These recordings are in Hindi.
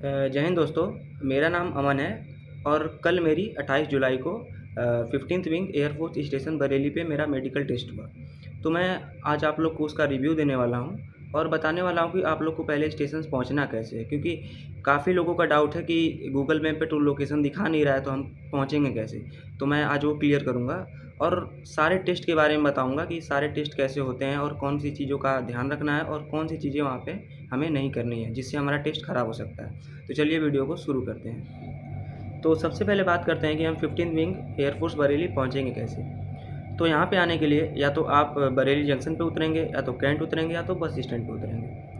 जय हिंद दोस्तों। मेरा नाम अमन है और कल मेरी 28 जुलाई को 15th wing air force station Bareilly पे मेरा मेडिकल टेस्ट हुआ। तो मैं आज आप लोग को उसका रिव्यू देने वाला हूँ और बताने वाला हूँ कि आप लोग को पहले स्टेशन पहुँचना कैसे है, क्योंकि काफ़ी लोगों का डाउट है कि गूगल मैप पे तो लोकेशन दिखा नहीं रहा है, तो हम पहुँचेंगे कैसे। तो मैं आज वो क्लियर करूँगा और सारे टेस्ट के बारे में बताऊँगा कि सारे टेस्ट कैसे होते हैं और कौन सी चीज़ों का ध्यान रखना है और कौन सी चीज़ें वहाँ पे हमें नहीं करनी है, जिससे हमारा टेस्ट ख़राब हो सकता है। तो चलिए वीडियो को शुरू करते हैं। तो सबसे पहले बात करते हैं कि हम 15th विंग एयरफोर्स बरेली पहुँचेंगे कैसे। तो यहाँ पे आने के लिए या तो आप बरेली जंक्शन पे उतरेंगे, या तो कैंट उतरेंगे, या तो बस स्टैंड पे उतरेंगे।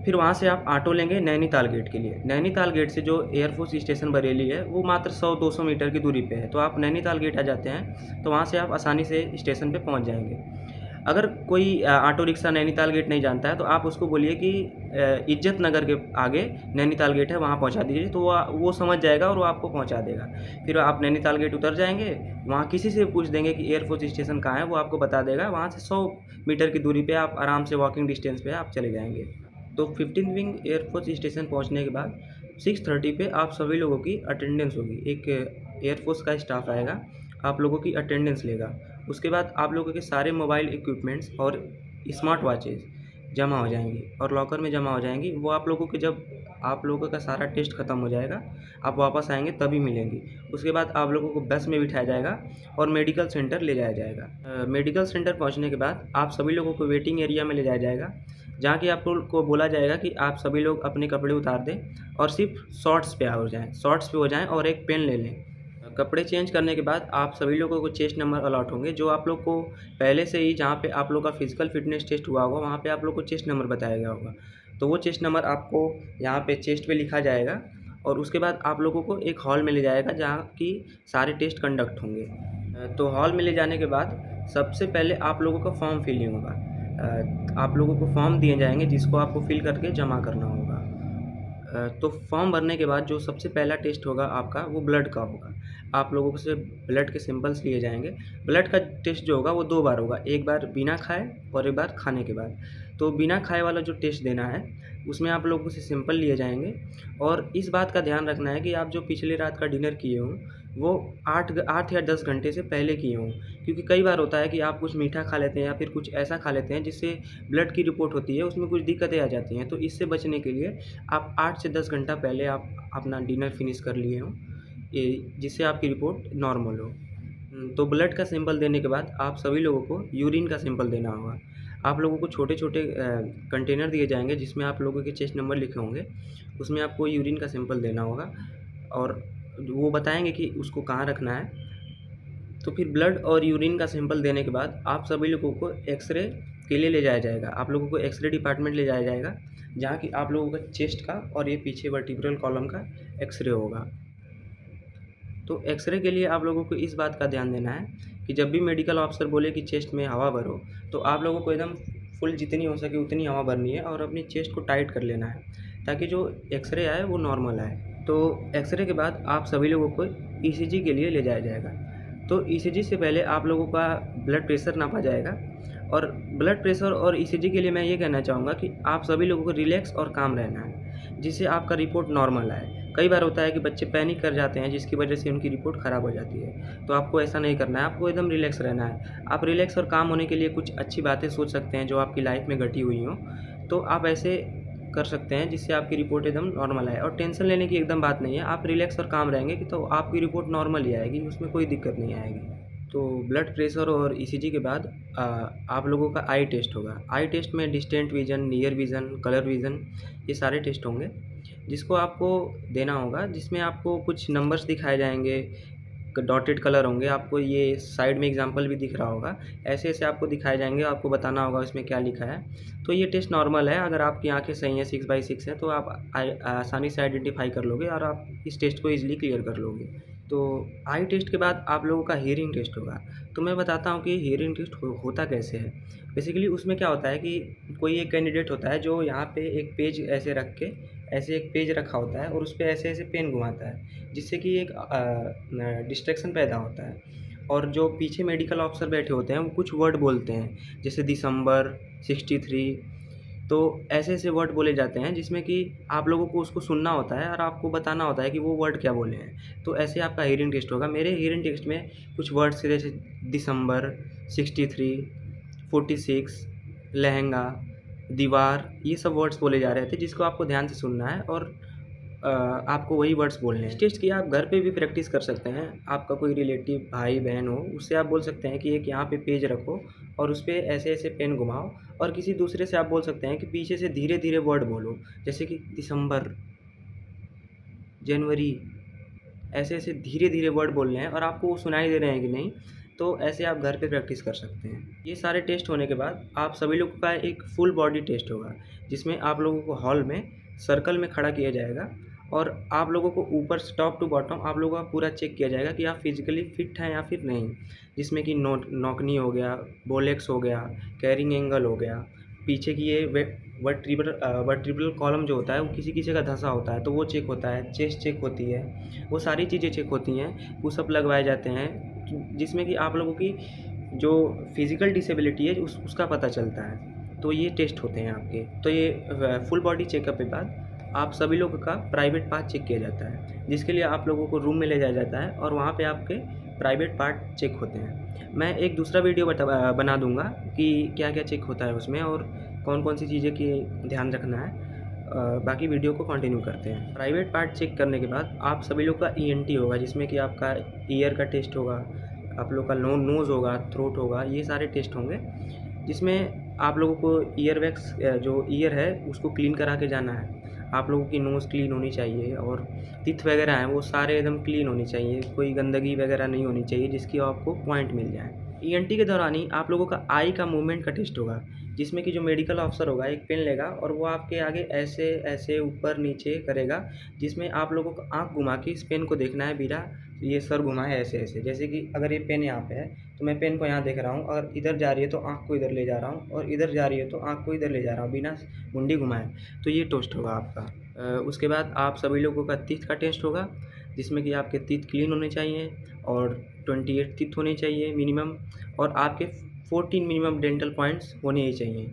फिर वहाँ से आप ऑटो लेंगे नैनीताल गेट के लिए। नैनीताल गेट से जो एयरफोर्स स्टेशन बरेली है वो मात्र 100-200 मीटर की दूरी पे है। तो आप नैनीताल गेट आ जाते हैं तो वहाँ से आप आसानी से स्टेशन पे पहुँच जाएंगे। अगर कोई ऑटो रिक्शा नैनीताल गेट नहीं जानता है तो आप उसको बोलिए कि इज्जत नगर के आगे नैनीताल गेट है, वहाँ पहुँचा दीजिए, तो वो समझ जाएगा और वो आपको पहुँचा देगा। फिर आप नैनीताल गेट उतर जाएंगे, वहाँ किसी से पूछ देंगे कि एयरफोर्स स्टेशन कहाँ है, वो आपको बता देगा। वहाँ से 100 मीटर की दूरी पे आप आराम से वॉकिंग डिस्टेंस पे आप चले जाएंगे। तो 15th विंग एयरफोर्स स्टेशन पहुँचने के बाद 6:30 पे आप सभी लोगों की अटेंडेंस होगी। एक एयरफोर्स का स्टाफ आएगा, आप लोगों की अटेंडेंस लेगा। उसके बाद आप लोगों के सारे मोबाइल इक्विपमेंट्स और स्मार्ट वॉचेज़ जमा हो जाएँगी और लॉकर में जमा हो जाएँगी। वो आप लोगों के जब आप लोगों का सारा टेस्ट ख़त्म हो जाएगा, आप वापस आएँगे तभी मिलेंगी। उसके बाद आप लोगों को बस में बिठाया जाएगा और मेडिकल सेंटर ले जाया जाएगा। मेडिकल सेंटर पहुँचने के बाद आप सभी लोगों को वेटिंग एरिया में ले जाया जाएगा, जहाँ कि आप लोग को बोला जाएगा कि आप सभी लोग अपने कपड़े उतार दें और सिर्फ शॉर्ट्स पे हो जाएँ और एक पेन ले लें। कपड़े चेंज करने के बाद आप सभी लोगों को चेस्ट नंबर अलॉट होंगे, जो आप लोग को पहले से ही जहाँ पे आप लोग का फिजिकल फिटनेस टेस्ट हुआ होगा वहाँ पे आप लोग को चेस्ट नंबर बताया गया होगा। तो वो चेस्ट नंबर आपको यहाँ पे चेस्ट पे लिखा जाएगा और उसके बाद आप लोगों को एक हॉल में ले जाएगा जहाँ की सारे टेस्ट कंडक्ट होंगे। तो हॉल में ले जाने के बाद सबसे पहले आप लोगों का फॉर्म फिलिंग होगा। आप लोगों को फॉर्म दिए जाएंगे जिसको आपको फिल करके जमा करना होगा। तो फॉर्म भरने के बाद जो सबसे पहला टेस्ट होगा आपका, वो ब्लड का होगा। आप लोगों से ब्लड के सैंपल्स लिए जाएँगे। ब्लड का टेस्ट जो होगा वो 2 बार होगा, एक बार बिना खाए और एक बार खाने के बाद। तो बिना खाए वाला जो टेस्ट देना है, उसमें आप लोगों से सैंपल लिए जाएँगे और इस बात का ध्यान रखना है कि आप जो पिछली रात का डिनर किए हों, वो 8 या 10 घंटे से पहले किए हों। क्योंकि कई बार होता है कि आप कुछ मीठा खा लेते हैं या फिर कुछ ऐसा खा लेते हैं जिससे ब्लड की रिपोर्ट होती है, उसमें कुछ दिक्कतें आ जाती हैं। तो इससे बचने के लिए आप 8 से 10 घंटा पहले आप अपना डिनर फिनिश कर लिए हों, ये जिससे आपकी रिपोर्ट नॉर्मल हो। तो ब्लड का सैंपल देने के बाद आप सभी लोगों को यूरिन का सैंपल देना होगा। आप लोगों को छोटे-छोटे कंटेनर दिए जाएँगे जिसमें आप लोगों के चेस्ट नंबर लिखे होंगे, उसमें आपको यूरिन का सैंपल देना होगा और वो बताएँगे कि उसको कहाँ रखना है। तो फिर ब्लड और यूरिन का सैंपल देने के बाद आप सभी लोगों को एक्स-रे के लिए ले जाया जाएगा। आप लोगों को एक्स-रे डिपार्टमेंट ले जाया जाएगा, जहाँ कि आप लोगों का चेस्ट का और ये पीछे वर्टिब्रल कॉलम का एक्स-रे होगा। तो एक्स-रे के लिए आप लोगों को इस बात का ध्यान देना है कि जब भी मेडिकल ऑफिसर बोले कि चेस्ट में हवा भरो, तो आप लोगों को एकदम फुल जितनी हो सके उतनी हवा भरनी है और अपनी चेस्ट को टाइट कर लेना है, ताकि जो एक्स-रे आए वो नॉर्मल आए। तो एक्स-रे के बाद आप सभी लोगों को ईसीजी के लिए ले जाया जाएगा। तो ईसीजी से पहले आप लोगों का ब्लड प्रेशर नापा जाएगा और ब्लड प्रेशर और ईसीजी के लिए मैं ये कहना चाहूँगा कि आप सभी लोगों को रिलैक्स और काम रहना है, जिससे आपका रिपोर्ट नॉर्मल आए। कई बार होता है कि बच्चे पैनिक कर जाते हैं जिसकी वजह से उनकी रिपोर्ट ख़राब हो जाती है। तो आपको ऐसा नहीं करना है, आपको एकदम रिलैक्स रहना है। आप रिलैक्स और काम होने के लिए कुछ अच्छी बातें सोच सकते हैं जो आपकी लाइफ़ में घटी हुई हों। तो आप ऐसे कर सकते हैं जिससे आपकी रिपोर्ट एकदम नॉर्मल आए और टेंशन लेने की एकदम बात नहीं है। आप रिलैक्स और काम रहेंगे कि तो आपकी रिपोर्ट नॉर्मल ही आएगी, उसमें कोई दिक्कत नहीं आएगी। तो ब्लड प्रेशर और ईसीजी के बाद आप लोगों का आई टेस्ट होगा। आई टेस्ट में distant vision, near vision, colour vision, ये सारे टेस्ट होंगे, जिसको आपको देना होगा, जिसमें आपको कुछ नंबर्स दिखाए जाएँगे, डॉटेड कलर होंगे, आपको ये साइड में एग्ज़ाम्पल भी दिख रहा होगा। ऐसे-ऐसे आपको दिखाए जाएँगे, आपको बताना होगा इसमें क्या लिखा है। तो ये टेस्ट नॉर्मल है, अगर आपकी आँखें सही हैं 6/6 हैं तो आप आसानी से आइडेंटिफ़ाई कर लोगे और आप इस टेस्ट को ईज़िली क्लियर कर लोगे। तो आई टेस्ट के बाद आप लोगों का हियरिंग टेस्ट होगा। तो मैं बताता हूँ कि हियरिंग टेस्ट होता कैसे है। बेसिकली उसमें क्या होता है कि कोई एक कैंडिडेट होता है जो यहाँ पे एक पेज ऐसे रख के, ऐसे एक पेज रखा होता है और उसपे ऐसे-ऐसे पेन घुमाता है, जिससे कि एक डिस्ट्रैक्शन पैदा होता है। और जो पीछे मेडिकल ऑफ़िसर बैठे होते हैं, वो कुछ वर्ड बोलते हैं, जैसे दिसंबर, 63, तो ऐसे-ऐसे वर्ड बोले जाते हैं जिसमें कि आप लोगों को उसको सुनना होता है और आपको बताना होता है कि वो वर्ड क्या बोले हैं। तो ऐसे आपका हियरिंग टेस्ट होगा। मेरे हियरिंग टेस्ट में कुछ वर्ड्स थे जैसे दिसंबर, 63, 46, लहंगा, दीवार, ये सब वर्ड्स बोले जा रहे थे जिसको आपको ध्यान से सुनना है और आपको वही वर्ड्स बोलने हैं। इस टेस्ट की आप घर पे भी प्रैक्टिस कर सकते हैं। आपका कोई रिलेटिव भाई-बहन हो, उससे आप बोल सकते हैं कि एक यहाँ पे पेज रखो और उस पे ऐसे-ऐसे पेन घुमाओ और किसी दूसरे से आप बोल सकते हैं कि पीछे से धीरे-धीरे वर्ड बोलो। जैसे कि दिसंबर, जनवरी, ऐसे-ऐसे धीरे-धीरे वर्ड बोलने हैं और आपको वो सुनाई दे रहे हैं कि नहीं, तो ऐसे आप घर पे प्रैक्टिस कर सकते हैं। ये सारे टेस्ट होने के बाद आप सभी लोगों का एक फुल बॉडी टेस्ट होगा, जिसमें आप लोगों को हॉल में सर्कल में खड़ा किया जाएगा और आप लोगों को ऊपर से टॉप टू बॉटम आप लोगों का पूरा चेक किया जाएगा कि आप फिज़िकली फिट हैं या फिर नहीं। जिसमें कि नौकनी हो गया, बोलेक्स हो गया, कैरिंग एंगल हो गया, पीछे की ये वर्टिब्रल कॉलम जो होता है वो किसी-किसी का धँसा होता है, तो वो चेक होता है, चेस्ट चेक होती है, वो सारी चीज़ें चेक होती हैं, पुशअप लगवाए जाते हैं, जिसमें कि आप लोगों की जो फिज़िकल डिसेबिलिटी है उसका पता चलता है। तो ये टेस्ट होते हैं आपके। तो ये फुल बॉडी चेकअप के बाद आप सभी लोगों का प्राइवेट पार्ट चेक किया जाता है, जिसके लिए आप लोगों को रूम में ले जाया जाता है और वहाँ पे आपके प्राइवेट पार्ट चेक होते हैं। मैं एक दूसरा वीडियो बना दूँगा कि क्या-क्या चेक होता है उसमें और कौन-कौन सी चीज़ें की ध्यान रखना है। बाकी वीडियो को कंटिन्यू करते हैं। प्राइवेट पार्ट चेक करने के बाद आप सभी लोग का ईएनटी होगा, जिसमें कि आपका ईयर का टेस्ट होगा, आप लोग का नोज़ होगा, थ्रोट होगा, ये सारे टेस्ट होंगे, जिसमें आप लोगों को ईयर वैक्स जो ईयर है उसको क्लीन करा के जाना है। आप लोगों की नोज़ क्लीन होनी चाहिए और टीथ वगैरह हैं वो सारे एकदम क्लीन होने चाहिए, कोई गंदगी वगैरह नहीं होनी चाहिए जिसकी आपको पॉइंट मिल जाए। ईएनटी के दौरान ही आप लोगों का आई का मूवमेंट का टेस्ट होगा, जिसमें कि जो मेडिकल ऑफ़िसर होगा एक पेन लेगा और वो आपके आगे ऐसे ऊपर-नीचे करेगा, जिसमें आप लोगों को आँख घुमा के इस पेन को देखना है बिना ये सर घुमाए ऐसे-ऐसे। जैसे कि अगर ये पेन यहाँ पे है, तो मैं पेन को यहाँ देख रहा हूँ और इधर जा रही है तो आँख को इधर ले जा रहा हूँ और इधर जा रही है तो आँख को इधर ले जा रहा हूँ बिना मुंडी घुमाए। तो ये टेस्ट होगा आपका। उसके बाद आप सभी लोगों का टीथ का टेस्ट होगा, जिसमें कि आपके टीथ क्लीन होने चाहिए और 28 टीथ होने चाहिए मिनिमम और आपके 14 मिनिमम डेंटल पॉइंट्स होने ही चाहिए,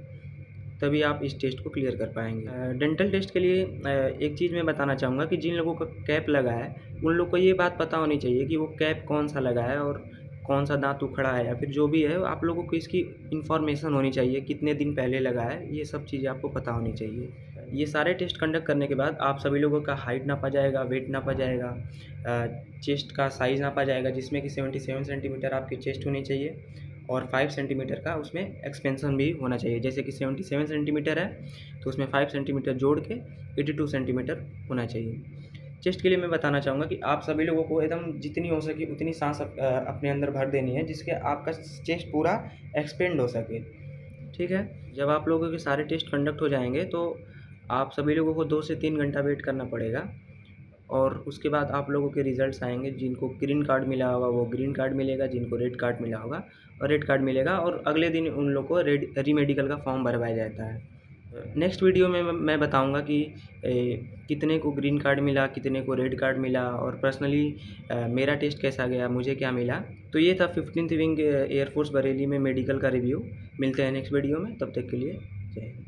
तभी आप इस टेस्ट को क्लियर कर पाएँगे। डेंटल टेस्ट के लिए एक चीज़ मैं बताना चाहूँगा कि जिन लोगों का कैप लगा है, उन लोग को ये बात पता होनी चाहिए कि वो कैप कौन-सा लगा है और कौन-सा दाँत उखड़ा है या फिर जो भी है, आप लोगों को इसकी इन्फॉर्मेशन होनी चाहिए, कितने दिन पहले लगा है, ये सब चीज़ें आपको पता होनी चाहिए। ये सारे टेस्ट कंडक्ट करने के बाद आप सभी लोगों का हाइट नापा जाएगा, वेट नापा जाएगा, चेस्ट का साइज़ नापा जाएगा, जिसमें कि 77 सेंटीमीटर आपकी चेस्ट होनी चाहिए और 5 सेंटीमीटर का उसमें एक्सपेंशन भी होना चाहिए। जैसे कि 77 सेंटीमीटर है, तो उसमें 5 सेंटीमीटर जोड़ के 82 सेंटीमीटर होना चाहिए। चेस्ट के लिए मैं बताना चाहूँगा कि आप सभी लोगों को एकदम जितनी हो सके उतनी साँस अपने अंदर भर देनी है, जिससे आपका चेस्ट पूरा एक्सपेंड हो सके, ठीक है? जब आप लोगों के सारे टेस्ट कंडक्ट हो जाएँगे, तो आप सभी लोगों को 2 से 3 घंटा वेट करना पड़ेगा और उसके बाद आप लोगों के रिज़ल्ट्स आएँगे। जिनको ग्रीन कार्ड मिला होगा, वो ग्रीन कार्ड मिलेगा, जिनको रेड कार्ड मिला होगा और रेड कार्ड मिलेगा और अगले दिन उन लोग को री-मेडिकल का फॉर्म भरवाया जाता है। नेक्स्ट वीडियो में मैं बताऊँगा कि कितने को ग्रीन कार्ड मिला, कितने को रेड कार्ड मिला और पर्सनली मेरा टेस्ट कैसा गया, मुझे क्या मिला। तो ये था 15th wing air force Bareilly में मेडिकल का रिव्यू। मिलते हैं नेक्स्ट वीडियो में, तब तक के लिए जय हिंद।